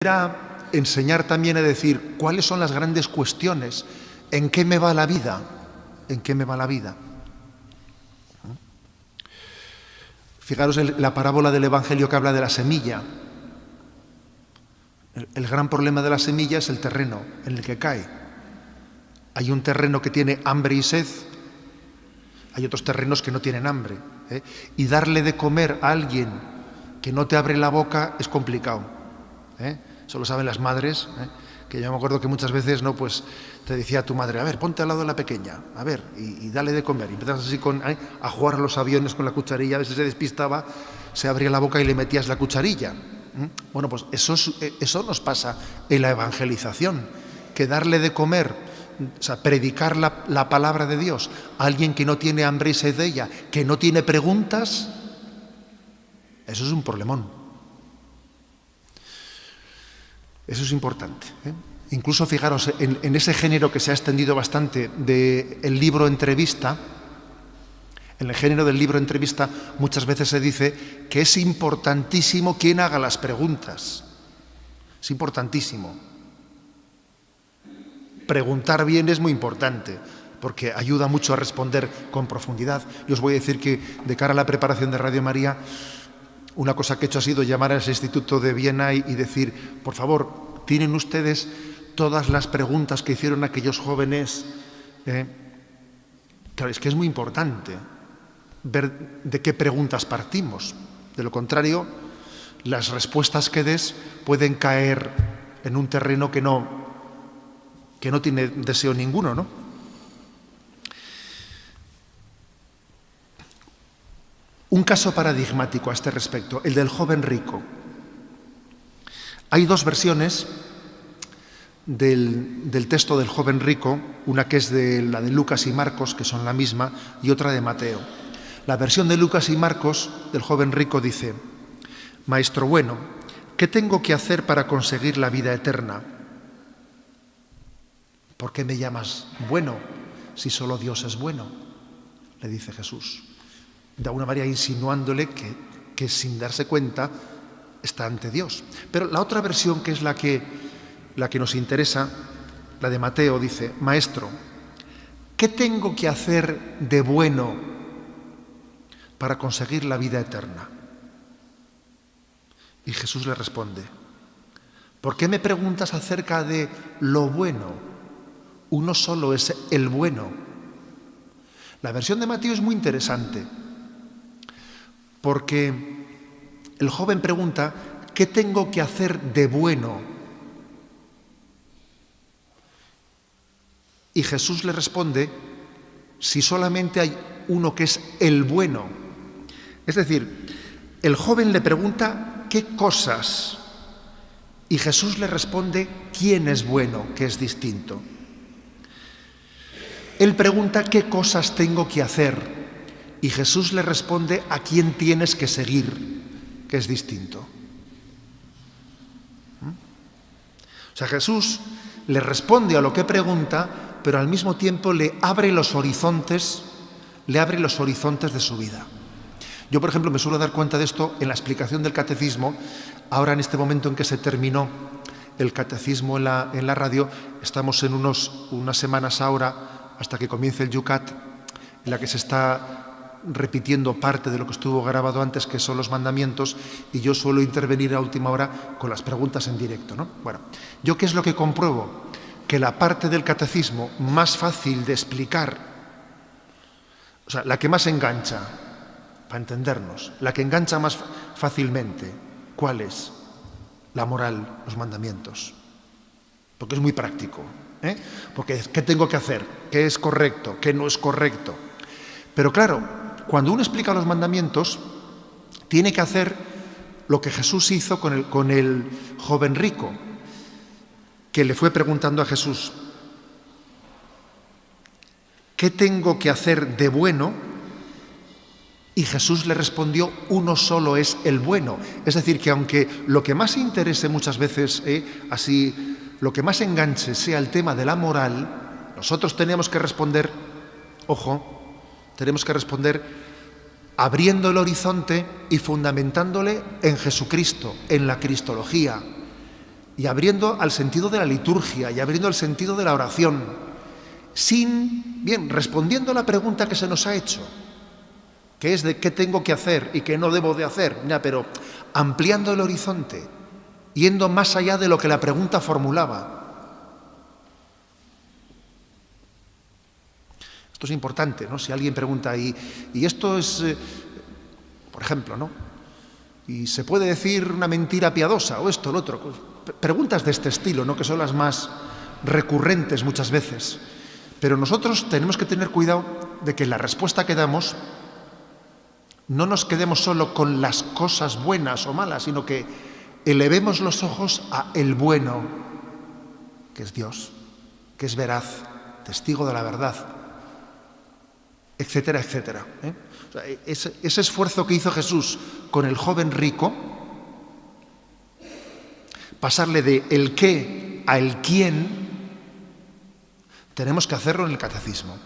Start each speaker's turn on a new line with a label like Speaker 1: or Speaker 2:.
Speaker 1: Era enseñar también a decir cuáles son las grandes cuestiones, en qué me va la vida, en qué me va la vida. Fijaros en la parábola del Evangelio que habla de la semilla. El gran problema de la semilla es el terreno en el que cae. Hay un terreno que tiene hambre y sed, hay otros terrenos que no tienen hambre, ¿eh? Y darle de comer a alguien que no te abre la boca es complicado, ¿eh? Eso lo saben las madres, ¿eh? Que yo me acuerdo que muchas veces, ¿no?, pues te decía tu madre, a ver, ponte al lado de la pequeña, a ver, y dale de comer. Y empezabas así a jugar a los aviones con la cucharilla, a veces se despistaba, se abría la boca y le metías la cucharilla. Bueno, pues eso nos pasa en la evangelización, que darle de comer, o sea, predicar la palabra de Dios a alguien que no tiene hambre y sed de ella, que no tiene preguntas, eso es un problemón. Eso es importante, ¿eh? Incluso fijaros en ese género que se ha extendido bastante del libro entrevista. En el género del libro entrevista muchas veces se dice que es importantísimo quién haga las preguntas. Es importantísimo. Preguntar bien es muy importante, porque ayuda mucho a responder con profundidad. Y os voy a decir que de cara a la preparación de Radio María, una cosa que he hecho ha sido llamar a ese instituto de Viena y decir, por favor, ¿tienen ustedes todas las preguntas que hicieron aquellos jóvenes? Claro, es que es muy importante ver de qué preguntas partimos. De lo contrario, las respuestas que des pueden caer en un terreno que no tiene deseo ninguno, ¿no? Un caso paradigmático a este respecto, el del joven rico. Hay dos versiones del texto del joven rico, una que es la de Lucas y Marcos, que son la misma, y otra de Mateo. La versión de Lucas y Marcos del joven rico dice: Maestro bueno, ¿qué tengo que hacer para conseguir la vida eterna? ¿Por qué me llamas bueno si solo Dios es bueno?, le dice Jesús, de alguna manera insinuándole que sin darse cuenta está ante Dios. Pero la otra versión, que es la que nos interesa, la de Mateo, dice: Maestro, ¿qué tengo que hacer de bueno para conseguir la vida eterna? Y Jesús le responde: ¿por qué me preguntas acerca de lo bueno? Uno solo es el bueno. La versión de Mateo es muy interesante, porque el joven pregunta: ¿qué tengo que hacer de bueno? Y Jesús le responde: si solamente hay uno que es el bueno. Es decir, el joven le pregunta qué cosas, y Jesús le responde quién es bueno, que es distinto. Él pregunta qué cosas tengo que hacer, y Jesús le responde a quién tienes que seguir, que es distinto. O sea, Jesús le responde a lo que pregunta, pero al mismo tiempo le abre los horizontes de su vida. Yo, por ejemplo, me suelo dar cuenta de esto en la explicación del catecismo. Ahora, en este momento en que se terminó el catecismo en la radio, estamos en unas semanas ahora, hasta que comience el Yucat, en la que se está repitiendo parte de lo que estuvo grabado antes, que son los mandamientos, y yo suelo intervenir a última hora con las preguntas en directo, ¿no? Bueno, ¿yo qué es lo que compruebo? Que la parte del catecismo más fácil de explicar, o sea, la que más engancha, para entendernos, la que engancha más fácilmente, ¿cuál es? La moral, los mandamientos. Porque es muy práctico, ¿eh? Porque ¿qué tengo que hacer? ¿Qué es correcto? ¿Qué no es correcto? Pero claro, cuando uno explica los mandamientos, tiene que hacer lo que Jesús hizo con el joven rico, que le fue preguntando a Jesús: ¿qué tengo que hacer de bueno? Y Jesús le respondió: uno solo es el bueno. Es decir, que aunque lo que más interese muchas veces, así, lo que más enganche sea el tema de la moral, nosotros tenemos que responder, tenemos que responder abriendo el horizonte y fundamentándole en Jesucristo, en la cristología, y abriendo al sentido de la liturgia y abriendo al sentido de la oración, respondiendo a la pregunta que se nos ha hecho, que es de qué tengo que hacer y qué no debo de hacer, pero ampliando el horizonte, yendo más allá de lo que la pregunta formulaba. Esto es importante, ¿no? Si alguien pregunta, y esto es, por ejemplo, ¿no? ¿Y se puede decir una mentira piadosa o esto o lo otro? Preguntas de este estilo, ¿no? Que son las más recurrentes muchas veces. Pero nosotros tenemos que tener cuidado de que la respuesta que damos no nos quedemos solo con las cosas buenas o malas, sino que elevemos los ojos a el bueno, que es Dios, que es veraz, testigo de la verdad, etcétera, etcétera. O sea, ese esfuerzo que hizo Jesús con el joven rico, pasarle de el qué a el quién, tenemos que hacerlo en el catecismo.